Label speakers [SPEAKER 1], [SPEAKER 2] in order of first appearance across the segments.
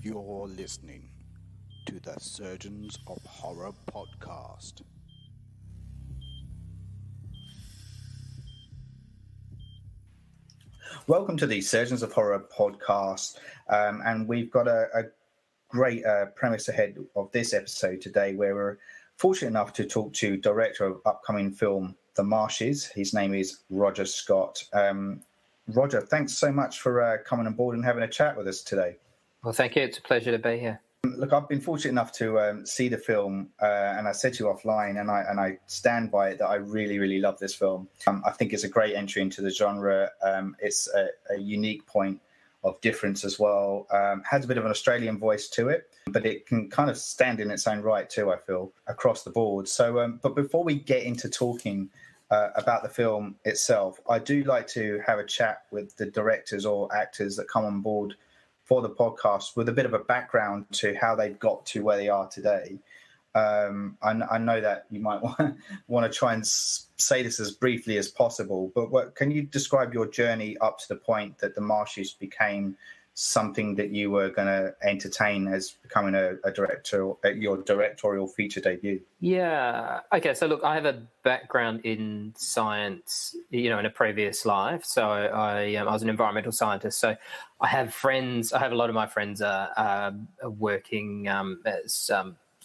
[SPEAKER 1] You're listening to the Surgeons of Horror podcast.
[SPEAKER 2] Welcome to the Surgeons of Horror podcast, and we've got a great premise ahead of this episode today, where we're fortunate enough to talk to director of upcoming film The Marshes. His name is Roger Scott. Roger, thanks so much for coming on board and having a chat with us today.
[SPEAKER 3] Well, thank you. It's a pleasure to be here.
[SPEAKER 2] Look, I've been fortunate enough to see the film, and I said to you offline, and I stand by it that I really, really love this film. I think it's a great entry into the genre. It's a unique point of difference as well. Has a bit of an Australian voice to it, but it can kind of stand in its own right too, I feel, across the board. So, but before we get into talking about the film itself, I do like to have a chat with the directors or actors that come on board for the podcast with a bit of a background to how they've got to where they are today. I know that you might want to try and say this as briefly as possible, but can you describe your journey up to the point that The Marshes became something that you were going to entertain as becoming a director, your directorial feature debut?
[SPEAKER 3] Yeah. Okay. So look, I have a background in science, in a previous life. So I was an environmental scientist. So I have friends. I have a lot of my friends are working as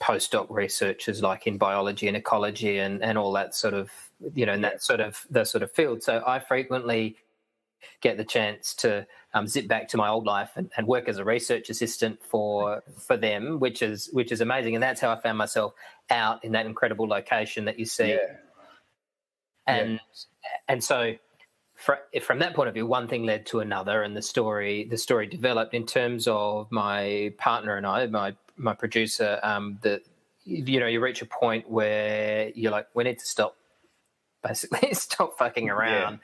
[SPEAKER 3] postdoc researchers, like in biology and ecology and all that sort of, in that sort of field. So I frequently get the chance to zip back to my old life and work as a research assistant for them, which is amazing. And that's how I found myself out in that incredible location that you see.
[SPEAKER 2] Yeah.
[SPEAKER 3] And so from that point of view, one thing led to another, and the story developed in terms of my partner and I, my producer. That you reach a point where you're like, we need to stop fucking around.
[SPEAKER 2] Yeah.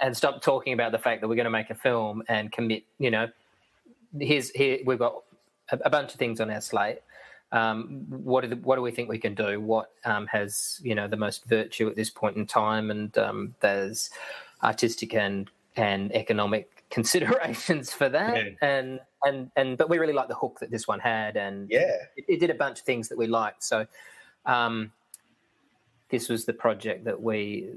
[SPEAKER 3] And stop talking about the fact that we're going to make a film and commit. Here we've got a bunch of things on our slate. What do we think we can do? What has the most virtue at this point in time? And there's artistic and economic considerations for that. Yeah. But we really like the hook that this one had, and it did a bunch of things that we liked. So. This was the project that we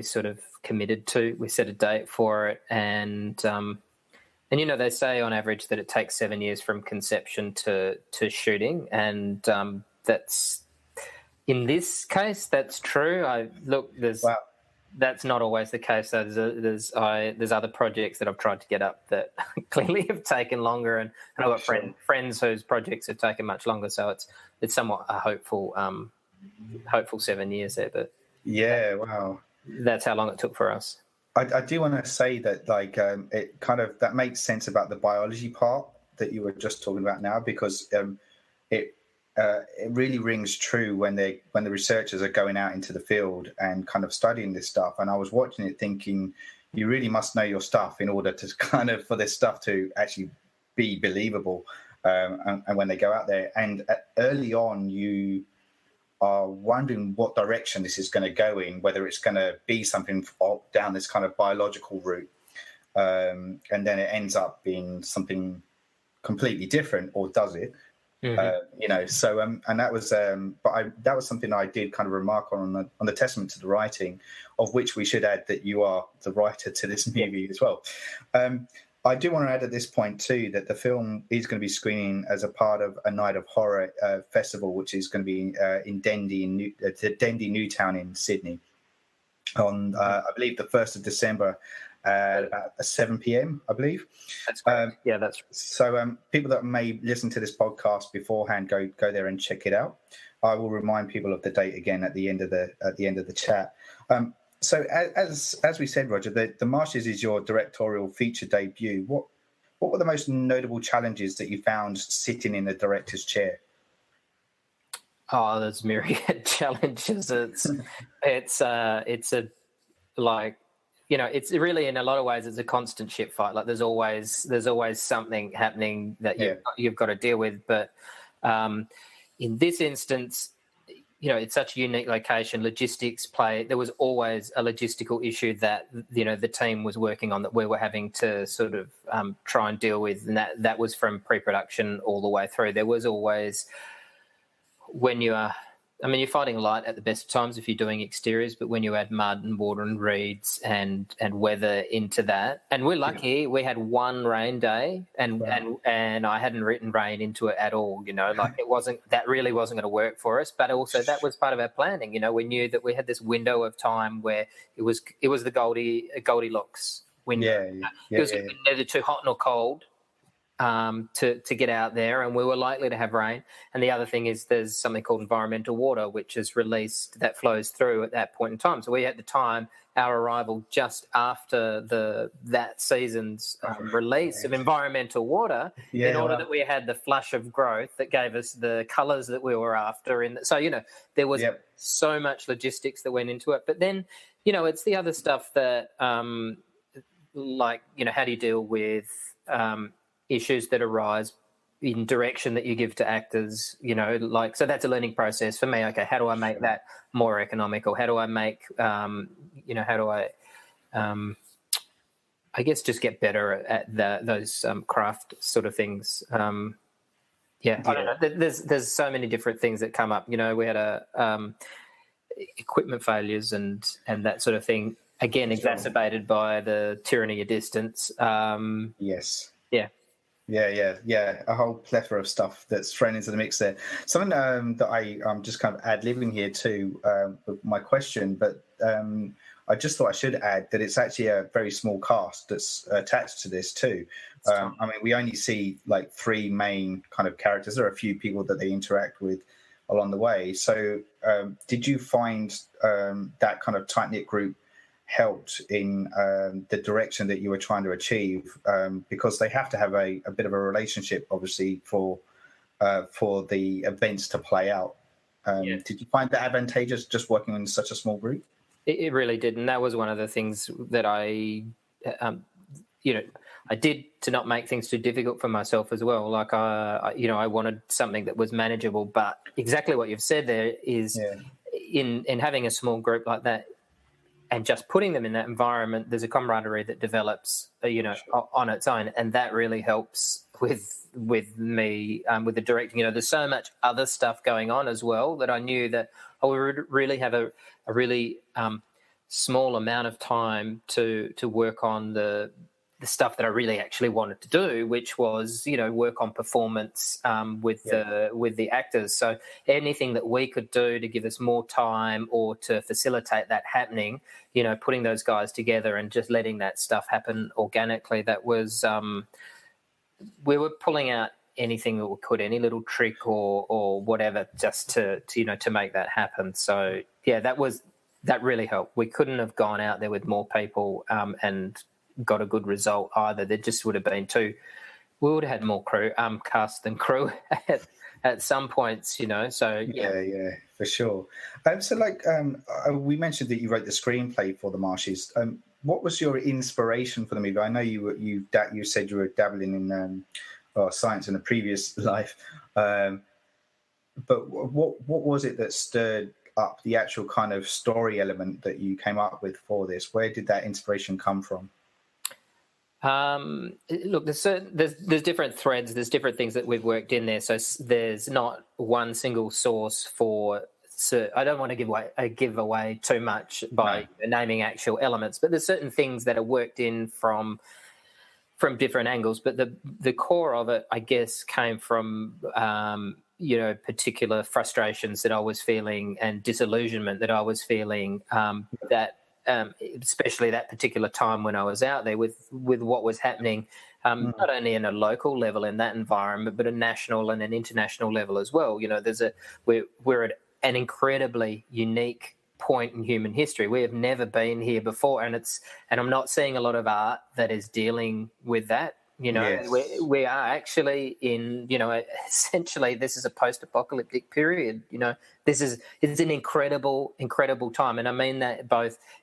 [SPEAKER 3] sort of committed to. We set a date for it, and they say on average that it takes 7 years from conception to shooting, and that's in this case that's true. That's not always the case. So there's other projects that I've tried to get up that clearly have taken longer, and I've got friends whose projects have taken much longer. So it's somewhat a hopeful 7 years there, but
[SPEAKER 2] wow,
[SPEAKER 3] that's how long it took for us.
[SPEAKER 2] I do want to say that it kind of that makes sense about the biology part that you were just talking about now, because it really rings true when the researchers are going out into the field and kind of studying this stuff. And I was watching it thinking, you really must know your stuff in order to kind of for this stuff to actually be believable. And when they go out there, and early on you are wondering what direction this is going to go in, whether it's going to be something down this kind of biological route, and then it ends up being something completely different, or does it? Mm-hmm. So and that was that was something I did kind of remark on the testament to the writing, of which we should add that you are the writer to this movie as well. I do want to add at this point too that the film is going to be screening as a part of a Night of Horror festival, which is going to be in Dendy Newtown in Sydney on I believe the 1st of December at about 7 p.m. I believe.
[SPEAKER 3] That's great. That's
[SPEAKER 2] so. People that may listen to this podcast beforehand, go there and check it out. I will remind people of the date again at the end of the chat. So as we said, Roger, the Marshes is your directorial feature debut. What were the most notable challenges that you found sitting in the director's chair?
[SPEAKER 3] Oh, there's myriad challenges. It's really, in a lot of ways, it's a constant shit fight. Like there's always something happening that you've got to deal with. But in this instance, it's such a unique location. Logistics play. There was always a logistical issue that the team was working on that we were having to sort of try and deal with, and that was from pre-production all the way through. There was always when you are. I mean, you're fighting light at the best of times if you're doing exteriors, but when you add mud and water and reeds and weather into that, and we're lucky, we had one rain day, and I hadn't written rain into it at all. That really wasn't going to work for us. But also that was part of our planning. We knew that we had this window of time where it was the Goldilocks window. It was neither too hot nor cold. To get out there, and we were likely to have rain. And the other thing is there's something called environmental water, which is released, that flows through at that point in time. So we had the time, our arrival just after that season's release of environmental water, in order that we had the flush of growth that gave us the colours that we were after. So, there was so much logistics that went into it. But then, it's the other stuff that, how do you deal with issues that arise in direction that you give to actors, so that's a learning process for me. Okay, how do I make that more economical? How do I make, I guess just get better at those craft sort of things. I don't know. There's so many different things that come up. We had equipment failures and that sort of thing, again, exacerbated by the tyranny of distance.
[SPEAKER 2] Yes.
[SPEAKER 3] Yeah.
[SPEAKER 2] Yeah. A whole plethora of stuff that's thrown into the mix there. Something that I'm just kind of ad-libbing here too with my question, but I just thought I should add that it's actually a very small cast that's attached to this too. I mean, we only see like 3 main kind of characters. There are a few people that they interact with along the way. So did you find that kind of tight-knit group helped in the direction that you were trying to achieve, because they have to have a bit of a relationship, obviously, for the events to play out. Did you find that advantageous just working in such a small group?
[SPEAKER 3] It really did, and that was one of the things that I did to not make things too difficult for myself as well. Like I wanted something that was manageable, but exactly what you've said there is in having a small group like that. And just putting them in that environment, there's a camaraderie that develops, on its own, and that really helps with me with the directing. There's so much other stuff going on as well that I knew that I would really have a really small amount of time to work on the stuff that I really actually wanted to do, which was, work on performance with the actors. So anything that we could do to give us more time or to facilitate that happening, putting those guys together and just letting that stuff happen organically, that was, we were pulling out anything that we could, any little trick or whatever, just to make that happen. So that really helped. We couldn't have gone out there with more people and got a good result either. There just would have been we would have had more crew, cast than crew at some points, so
[SPEAKER 2] yeah, for sure. We mentioned that you wrote the screenplay for the Marshes. What was your inspiration for the movie? I know you said you were dabbling in science in a previous life, but what was it that stirred up the actual kind of story element that you came up with for this? Where did that inspiration come from?
[SPEAKER 3] Look, there's different threads. There's different things that we've worked in there. So there's not one single source for. So I don't want to give away too much by naming actual elements, but there's certain things that are worked in from different angles. But the core of it, I guess, came from particular frustrations that I was feeling and disillusionment that I was feeling. Especially that particular time when I was out there with what was happening, not only in a local level in that environment, but a national and an international level as well. We're at an incredibly unique point in human history. We have never been here before, and I'm not seeing a lot of art that is dealing with that.
[SPEAKER 2] Yes.
[SPEAKER 3] We are actually in, essentially this is a post-apocalyptic period. It's an incredible, incredible time. And I mean that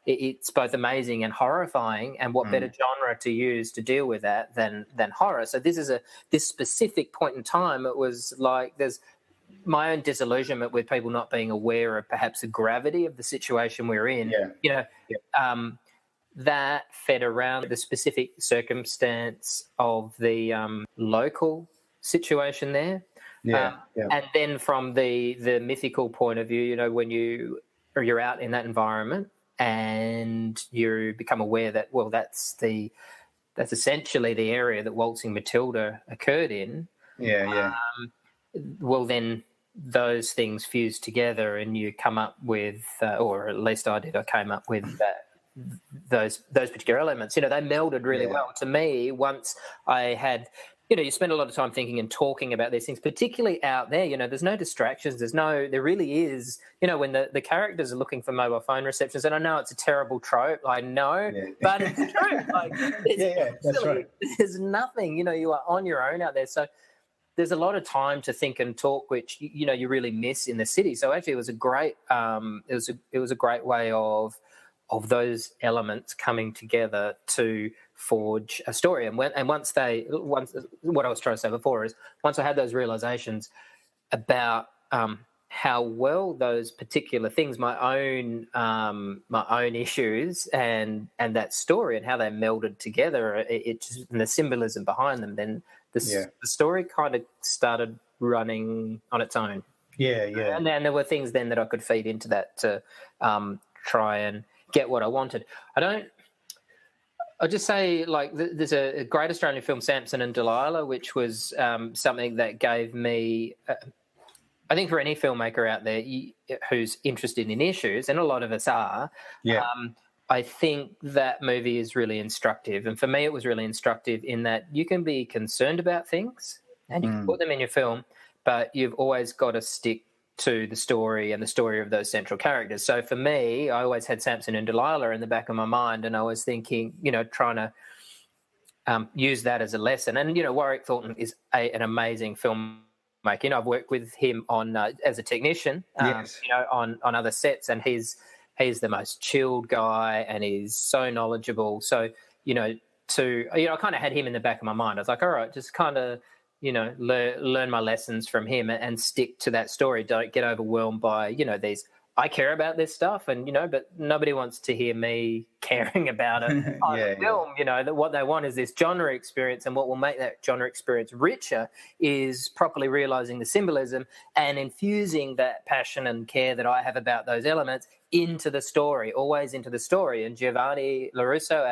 [SPEAKER 3] it's both amazing and horrifying, and what better genre to use to deal with that than horror. So this specific point in time, it was like my own disillusionment with people not being aware of perhaps the gravity of the situation we're in.
[SPEAKER 2] Yeah.
[SPEAKER 3] You know,
[SPEAKER 2] Yeah.
[SPEAKER 3] that fed around the specific circumstance of the local situation there.
[SPEAKER 2] Yeah.
[SPEAKER 3] And then from the mythical point of view, you know, when you're out in that environment and you become aware that, well, that's essentially the area that Waltzing Matilda occurred in.
[SPEAKER 2] Yeah.
[SPEAKER 3] Well, then those things fuse together, and you come up with, or at least I did. I came up with those particular elements. You know, they melded really well to me once I had. You know, you spend a lot of time thinking and talking about these things, particularly out there. You know, there's no distractions. There really is, you know, when the characters are looking for mobile phone receptions, and I know it's a terrible trope, I know, but it's true. Like,
[SPEAKER 2] that's right.
[SPEAKER 3] There's nothing, you know, you are on your own out there. So there's a lot of time to think and talk, which, you know, you really miss in the city. So actually it was a great, it was a great way of those elements coming together to forge a story. And once what I was trying to say before is once I had those realizations about how well those particular things, my own issues and that story and how they melded together, it just, and the symbolism behind them, then the story kind of started running on its own.
[SPEAKER 2] Yeah.
[SPEAKER 3] And then there were things then that I could feed into that to try and get what I wanted. I'll just say, like, there's a great Australian film, Samson and Delilah, which was something that gave me, I think for any filmmaker out there who's interested in issues, and a lot of us are, I think that movie is really instructive. And for me, it was really instructive in that you can be concerned about things and you can put them in your film, but you've always got to stick to the story and the story of those central characters. So for me, I always had Samson and Delilah in the back of my mind, and I was thinking, you know, trying to use that as a lesson. And, you know, Warwick Thornton is an amazing filmmaker. You know, I've worked with him on as a technician, you know, on other sets, and he's the most chilled guy, and he's so knowledgeable. So, you know, I kind of had him in the back of my mind. I was like, all right, just kind of, you know, learn my lessons from him and stick to that story. Don't get overwhelmed by, you know, I care about this stuff, and, you know, but nobody wants to hear me caring about it on film. You know, that what they want is this genre experience, and what will make that genre experience richer is properly realizing the symbolism and infusing that passion and care that I have about those elements into the story, always into the story. And Giovanni LaRusso,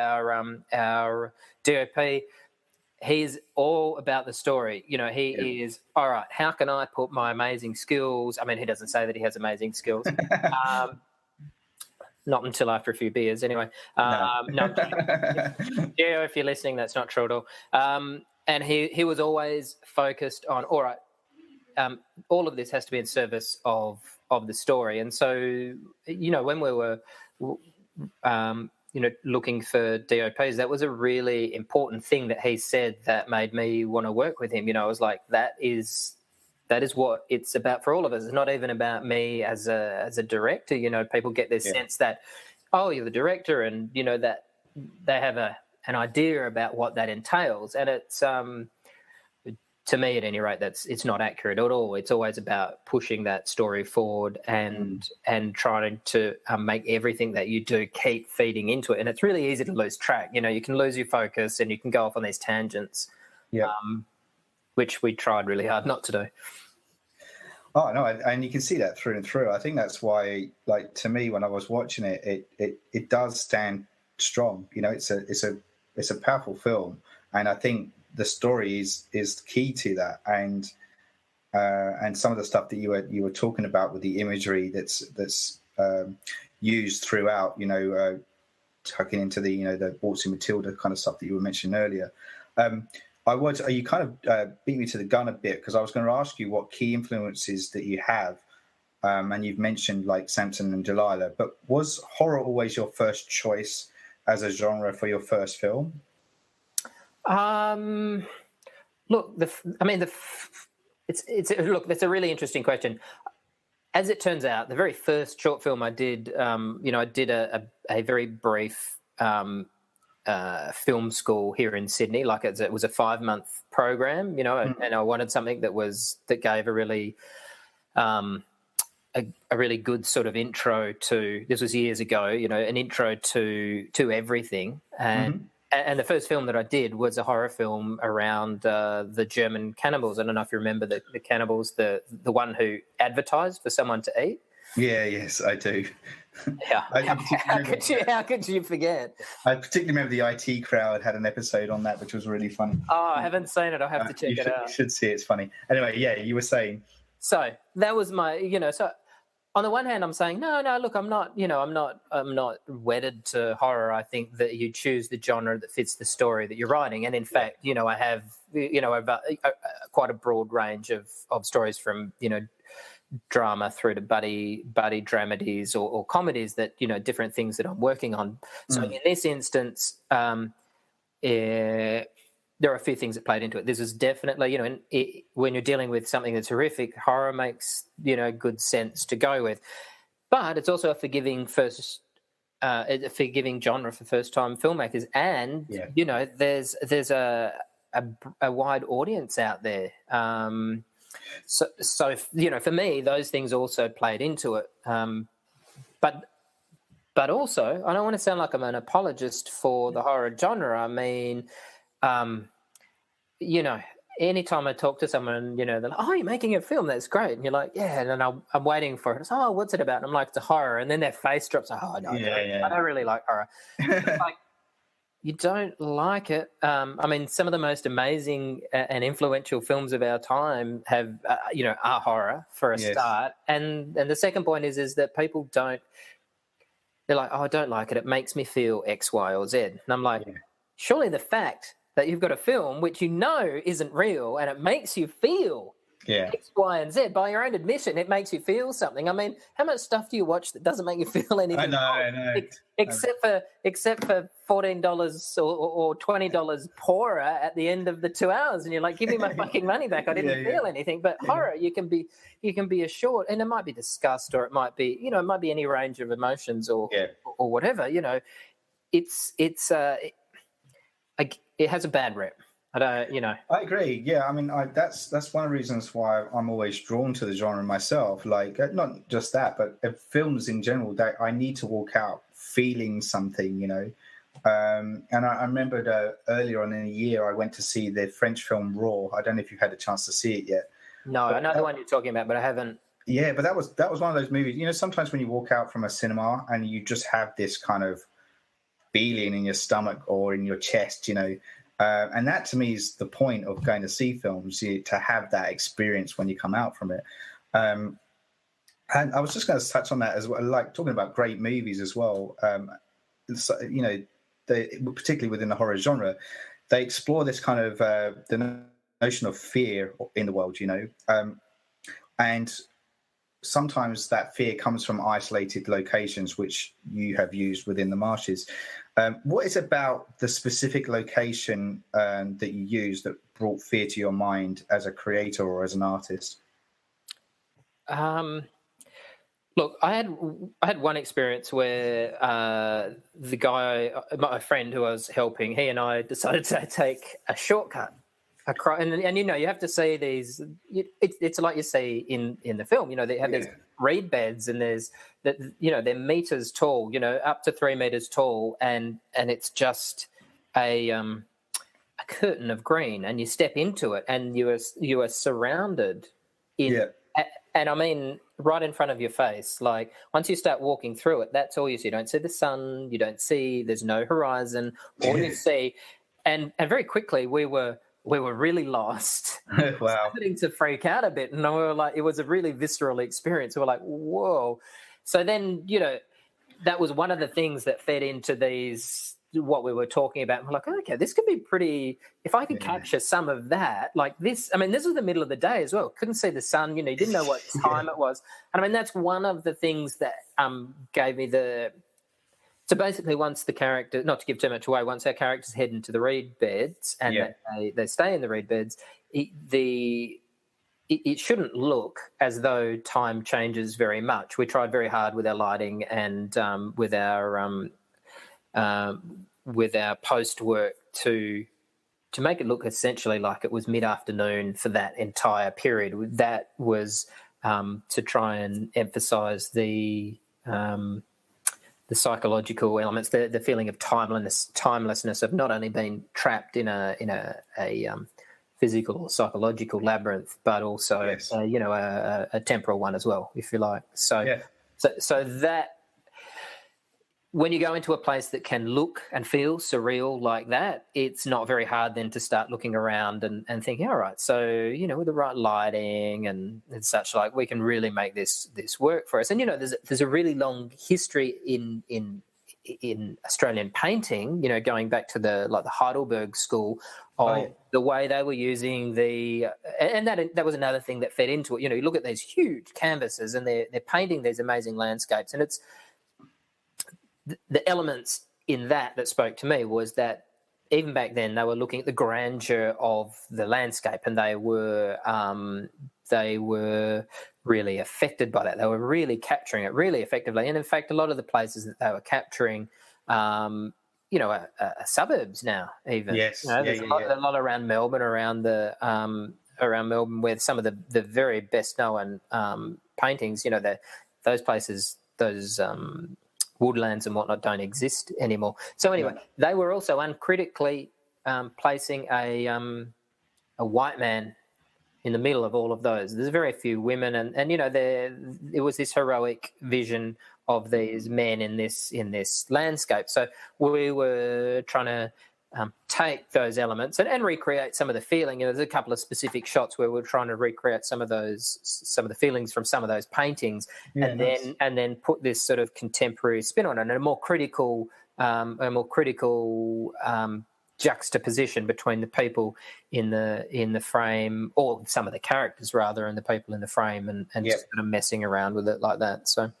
[SPEAKER 3] our DOP, he's all about the story. You know, he is, all right, how can I put my amazing skills? I mean, he doesn't say that he has amazing skills. Not until after a few beers, anyway. No, Gio, if you're listening, that's not true at all. And he was always focused on, all right, all of this has to be in service of the story. And so, you know, when we were you know, looking for DOPs, that was a really important thing that he said that made me want to work with him. You know, I was like, that is what it's about for all of us. It's not even about me as a director. You know, people get this sense that, oh, you're the director, and, you know, that they have an idea about what that entails. And it's to me, at any rate, it's not accurate at all. It's always about pushing that story forward and trying to make everything that you do keep feeding into it. And it's really easy to lose track. You know, you can lose your focus and you can go off on these tangents, which we tried really hard not to do.
[SPEAKER 2] Oh no, and you can see that through and through. I think that's why, like, to me, when I was watching it, it does stand strong. You know, it's a powerful film, and I think the story is key to that, and some of the stuff that you were talking about with the imagery that's used throughout, you know, tucking into the, you know, the Waltzing Matilda kind of stuff that you were mentioning earlier. You kind of beat me to the gun a bit, because I was going to ask you what key influences that you have, and you've mentioned like Samson and Delilah, but was horror always your first choice as a genre for your first film?
[SPEAKER 3] Look, that's a really interesting question. As it turns out, the very first short film I did, you know, I did a very brief film school here in Sydney. Like, it was a 5-month program, you know, and I wanted something that gave a really a really good sort of intro to, this was years ago, an intro to everything. And the first film that I did was a horror film around the German cannibals. I don't know if you remember the cannibals, the one who advertised for someone to eat.
[SPEAKER 2] Yeah, yes, I do.
[SPEAKER 3] Yeah. How could you forget?
[SPEAKER 2] I particularly remember the IT Crowd had an episode on that, which was really funny.
[SPEAKER 3] Oh, I haven't seen it. I'll have to check it out.
[SPEAKER 2] You should see it. It's funny. Anyway, yeah, you were saying.
[SPEAKER 3] So that was my, so on the one hand, I'm saying, no, look, I'm not wedded to horror. I think that you choose the genre that fits the story that you're writing. And in fact, I have, quite a broad range of stories from, drama through to buddy dramedies or comedies that, different things that I'm working on. So in this instance, there are a few things that played into it. This is definitely, when you're dealing with something that's horrific, horror makes, good sense to go with. But it's also a forgiving genre for first-time filmmakers. And, there's a wide audience out there. So for me, those things also played into it. But also, I don't want to sound like I'm an apologist for the horror genre. I mean, anytime I talk to someone, they're like, "Oh, you're making a film? That's great." And you're like, "Yeah," and then I'm waiting for it. It's, "Oh, what's it about?" And I'm like, "It's a horror." And then their face drops. "Oh, no, I don't really like horror." Like, you don't like it. I mean, some of the most amazing and influential films of our time have, are horror for a start. And the second point is that people don't. They're like, "Oh, I don't like it. It makes me feel X, Y, or Z." And I'm like, surely the fact that you've got a film which isn't real and it makes you feel X, Y, and Z, by your own admission, it makes you feel something. I mean, how much stuff do you watch that doesn't make you feel anything?
[SPEAKER 2] I know.
[SPEAKER 3] Except for $14 or $20 poorer at the end of the 2 hours, and you're like, "Give me my fucking money back. I didn't feel anything." But horror, you can be assured, and it might be disgust, or it might be, it might be any range of emotions or whatever. It has a bad rep. I don't,
[SPEAKER 2] I agree. Yeah, I mean, that's one of the reasons why I'm always drawn to the genre myself. Like, not just that, but films in general. That I need to walk out feeling something, And I remembered earlier on in the year, I went to see the French film Raw. I don't know if you've had a chance to see it yet.
[SPEAKER 3] No, I know the one you're talking about, but I haven't.
[SPEAKER 2] Yeah, but that was one of those movies. Sometimes when you walk out from a cinema and you just have this kind of feeling in your stomach or in your chest, and that to me is the point of going to see films, to have that experience when you come out from it. And I was just going to touch on that as well, like talking about great movies as well. They, particularly within the horror genre, they explore this kind of the notion of fear in the world, and sometimes that fear comes from isolated locations, which you have used within the Marshes. What is about the specific location that you use that brought fear to your mind as a creator or as an artist?
[SPEAKER 3] Look, I had one experience where the guy, my friend who I was helping, he and I decided to take a shortcut. And you have to see these. It's like you see in the film. They have these reed beds, and there's that. They're meters tall. Up to 3 meters tall, and it's just a curtain of green, and you step into it, and you are surrounded in. And I mean, right in front of your face. Like, once you start walking through it, that's all you see. You don't see the sun. You don't see. There's no horizon. All you see, and very quickly we were really lost.
[SPEAKER 2] Wow.
[SPEAKER 3] Starting to freak out a bit. And we were like, it was a really visceral experience. We were like, whoa. So then, that was one of the things that fed into what we were talking about. And we're like, okay, this could be pretty, if I could capture some of that, like this. I mean, this was the middle of the day as well. Couldn't see the sun, you didn't know what time it was. And I mean, that's one of the things that gave me so basically, once the character, not to give too much away, once our characters head into the reed beds and they stay in the reed beds, it shouldn't look as though time changes very much. We tried very hard with our lighting and with our post work to make it look essentially like it was mid-afternoon for that entire period. That was to try and emphasise the psychological elements, the feeling of timelessness of not only being trapped in a physical or psychological labyrinth, but also
[SPEAKER 2] Yes.
[SPEAKER 3] a temporal one as well, if you like. So that when you go into a place that can look and feel surreal like that, it's not very hard then to start looking around and thinking, all right, so, with the right lighting and such, like, we can really make this work for us. And, there's a really long history in Australian painting, going back to the Heidelberg school of the way they were using and that was another thing that fed into it. You look at these huge canvases and they're painting these amazing landscapes, and it's the elements in that spoke to me was that even back then they were looking at the grandeur of the landscape, and they were really affected by that. They were really capturing it really effectively. And in fact, a lot of the places that they were capturing, are suburbs now. Even
[SPEAKER 2] yes,
[SPEAKER 3] there's a lot around Melbourne, around Melbourne, where some of the very best known paintings. Those places, those woodlands and whatnot don't exist anymore. So anyway, they were also uncritically placing a white man in the middle of all of those. There's very few women, and it was this heroic vision of these men in this landscape. So we were trying to take those elements and recreate some of the feeling. There's a couple of specific shots where we're trying to recreate some of the feelings from some of those paintings, and then put this sort of contemporary spin on it, and a more critical juxtaposition between the people in the frame, or some of the characters rather, and the people in the frame, and just sort of messing around with it like that. So,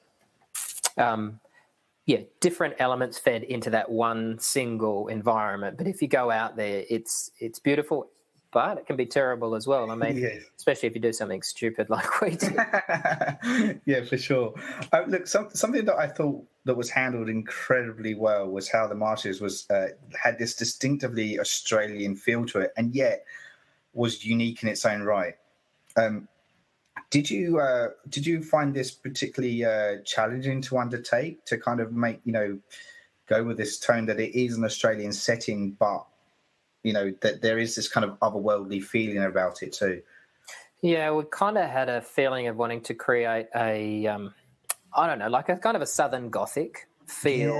[SPEAKER 3] different elements fed into that one single environment. But if you go out there, it's beautiful, but it can be terrible as well. I mean, especially if you do something stupid like we did.
[SPEAKER 2] Yeah, for sure. Look, something that I thought that was handled incredibly well was how the Marshes had this distinctively Australian feel to it, and yet was unique in its own right. Did you find this particularly challenging to undertake, to kind of make go with this tone that it is an Australian setting, but that there is this kind of otherworldly feeling about it too?
[SPEAKER 3] Yeah, we kind of had a feeling of wanting to create a I don't know, like a kind of a Southern Gothic feel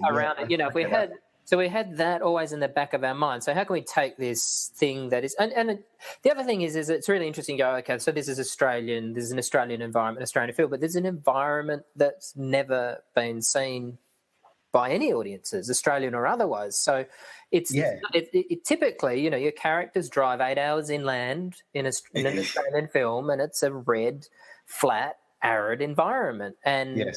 [SPEAKER 3] around it. If we had. So we had that always in the back of our mind. So how can we take this thing that is... And the other thing is it's really interesting to go, okay, so this is Australian, there's an Australian environment, Australian feel, but there's an environment that's never been seen by any audiences, Australian or otherwise. So it typically, your characters drive 8 hours inland in an Australian film, and it's a red, flat, arid environment. And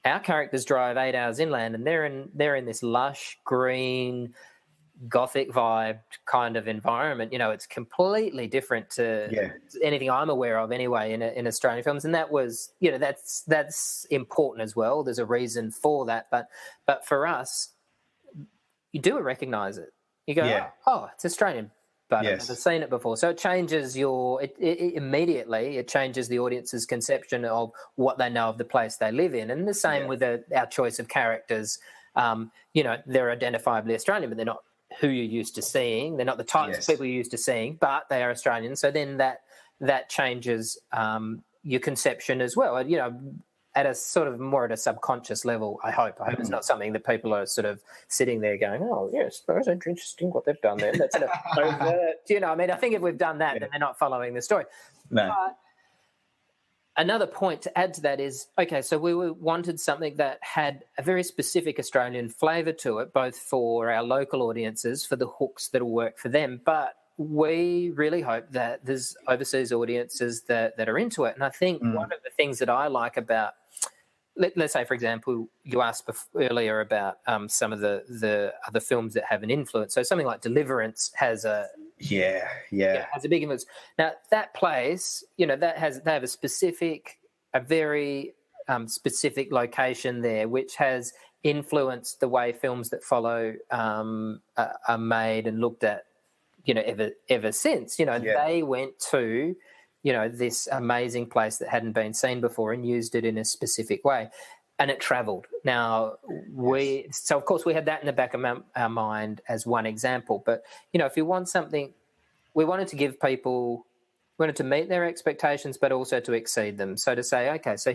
[SPEAKER 3] our characters drive 8 hours inland, and they're in this lush, green, Gothic vibe kind of environment. It's completely different to anything I'm aware of anyway in Australian films, and that was that's important as well. There's a reason for that, but for us, you do recognise it. You go, oh, it's Australian, but I've never seen it before. So it changes immediately. It changes the audience's conception of what they know of the place they live in. And the same with our choice of characters. They're identifiably Australian, but they're not who you're used to seeing. They're not the types of people you're used to seeing, but they are Australian. So then that changes your conception as well. At a sort of more at a subconscious level, I hope it's not something that people are sort of sitting there going, oh, yes, that's interesting what they've done there. That's an overt, I think if we've done that, then they're not following the story.
[SPEAKER 2] No.
[SPEAKER 3] But another point to add to that is, okay, so we wanted something that had a very specific Australian flavour to it, both for our local audiences, for the hooks that will work for them, but we really hope that there's overseas audiences that are into it. And I think one of the things that I like about, let's say, for example, you asked earlier about some of the other films that have an influence. So something like Deliverance has a has a big influence. Now that place, they have a very specific location there, which has influenced the way films that follow are made and looked at, ever since. They went to this amazing place that hadn't been seen before and used it in a specific way. And it travelled. Now, so of course we had that in the back of our mind as one example. But, if you want something, we wanted to give people, we wanted to meet their expectations, but also to exceed them. So to say, okay, so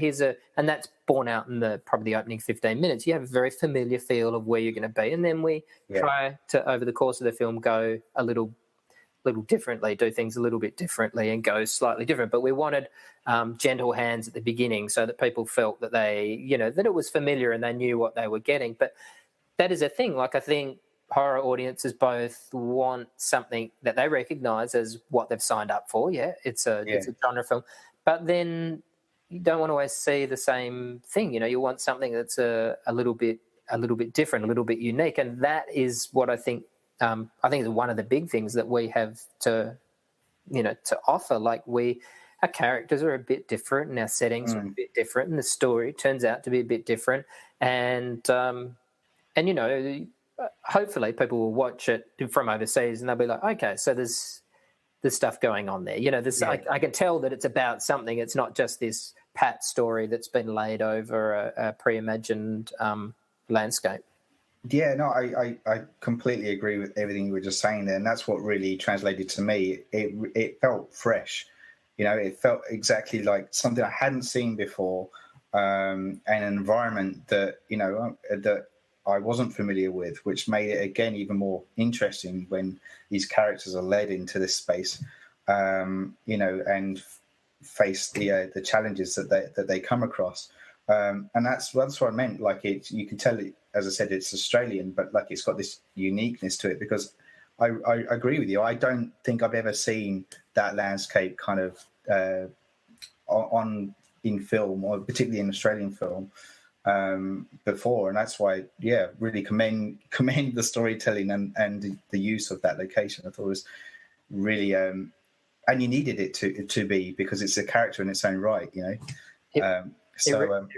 [SPEAKER 3] and that's borne out in probably the opening 15 minutes. You have a very familiar feel of where you're going to be. And then we try to, over the course of the film, go a little differently, do things a little bit differently and go slightly different. But we wanted gentle hands at the beginning so that people felt that that it was familiar and they knew what they were getting. But that is a thing. Like, I think horror audiences both want something that they recognise as what they've signed up for. Yeah, it's a genre film. But then you don't want to always see the same thing. You want something that's a little bit different, a little bit unique. And that is what I think is one of the big things that we have to offer. Like, our characters are a bit different and our settings are a bit different and the story turns out to be a bit different. And hopefully people will watch it from overseas and they'll be like, okay, so there's stuff going on there. I can tell that it's about something. It's not just this pat story that's been laid over a pre-imagined landscape.
[SPEAKER 2] Yeah, no, I completely agree with everything you were just saying there, and that's what really translated to me. It felt fresh, it felt exactly like something I hadn't seen before, and an environment that that I wasn't familiar with, which made it again even more interesting when these characters are led into this space, and face the challenges that they come across. And that's what I meant. Like, you can tell it, as I said, it's Australian, but like it's got this uniqueness to it. Because I agree with you. I don't think I've ever seen that landscape kind of in film, or particularly in Australian film, before. And that's why, really commend the storytelling and the use of that location. I thought it was really, and you needed it to be, because it's a character in its own right,
[SPEAKER 3] It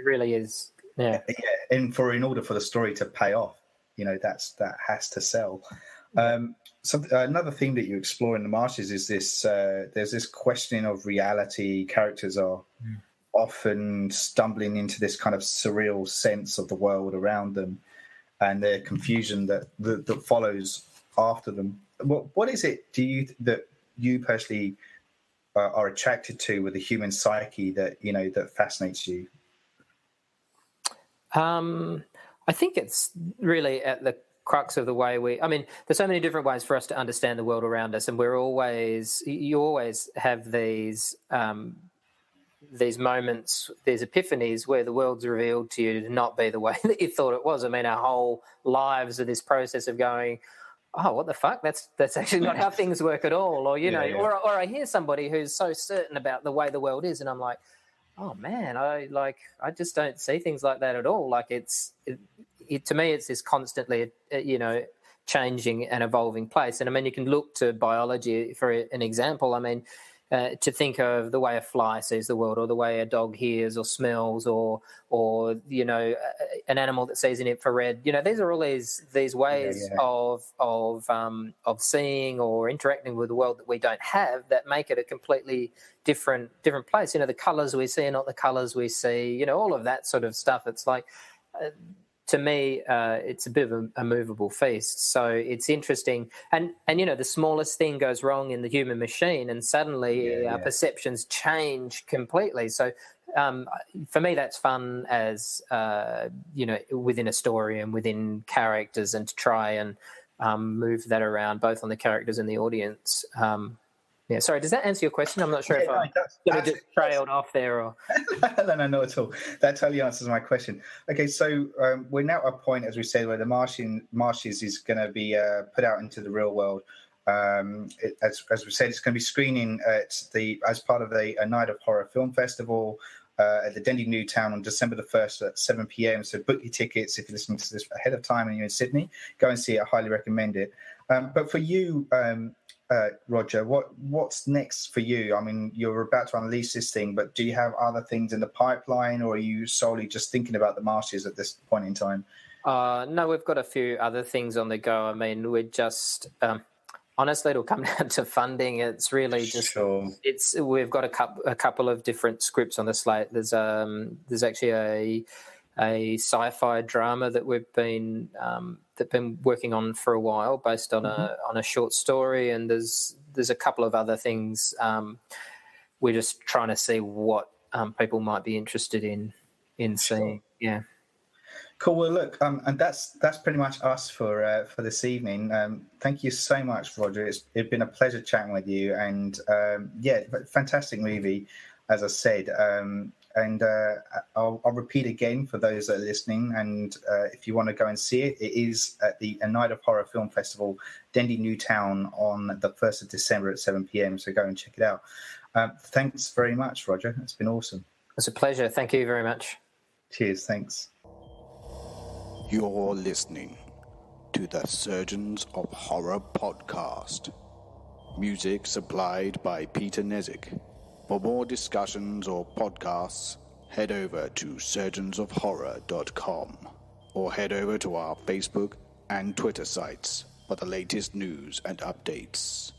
[SPEAKER 3] really is. Yeah.
[SPEAKER 2] And in order for the story to pay off, that has to sell. So another theme that you explore in the Marshes is this. There's this questioning of reality. Characters are often stumbling into this kind of surreal sense of the world around them, and their confusion that follows after them. What is it that you personally are attracted to with the human psyche that that fascinates you?
[SPEAKER 3] I think it's really at the crux of the way there's so many different ways for us to understand the world around us, and you always have these moments, these epiphanies where the world's revealed to you to not be the way that you thought it was. Our whole lives are this process of going, oh, what the fuck? That's actually not how things work at all. Or, or I hear somebody who's so certain about the way the world is, and I'm like, oh man, I just don't see things like that at all. Like, to me, it's this constantly, changing and evolving place. And you can look to biology for an example. To think of the way a fly sees the world, or the way a dog hears or smells, or an animal that sees in infrared. These are all these ways of seeing or interacting with the world that we don't have, that make it a completely different place. The colours we see are not the colours we see. All of that sort of stuff. It's like, to me, it's a bit of a movable feast. So it's interesting. And the smallest thing goes wrong in the human machine, and suddenly our perceptions change completely. So for me, that's fun as, within a story and within characters, and to try and move that around both on the characters and the audience. Sorry, does that answer your question? I'm not sure if I just trailed off there. Or
[SPEAKER 2] No, not at all. That totally answers my question. Okay, so we're now at a point, as we said, where the Marshes is going to be put out into the real world. As we said, it's going to be screening as part of a Night of Horror Film Festival at the Dendy Newtown on December the 1st at 7 p.m. So book your tickets if you're listening to this ahead of time and you're in Sydney. Go and see it. I highly recommend it. But for you, Roger, what's next for you? You're about to unleash this thing, but do you have other things in the pipeline, or are you solely just thinking about the Marshes at this point in time?
[SPEAKER 3] No, we've got a few other things on the go. We're just honestly, it'll come down to funding. It's really just
[SPEAKER 2] Sure.
[SPEAKER 3] we've got a couple of different scripts on the slate. There's actually a sci-fi drama that we've been working on for a while, based on a short story, and there's a couple of other things. We're just trying to see what people might be interested in seeing. Yeah.
[SPEAKER 2] Cool. Well, look, and that's pretty much us for this evening. Thank you so much, Roger. It's been a pleasure chatting with you, and fantastic movie, as I said. And I'll repeat again for those that are listening. And if you want to go and see it, it is at the A Night of Horror Film Festival, Dendy Newtown, on the 1st of December at 7 p.m. So go and check it out. Thanks very much, Roger. It's been awesome.
[SPEAKER 3] It's a pleasure. Thank you very much.
[SPEAKER 2] Cheers. Thanks.
[SPEAKER 1] You're listening to the Surgeons of Horror podcast. Music supplied by Peter Nezik. For more discussions or podcasts, head over to surgeonsofhorror.com or head over to our Facebook and Twitter sites for the latest news and updates.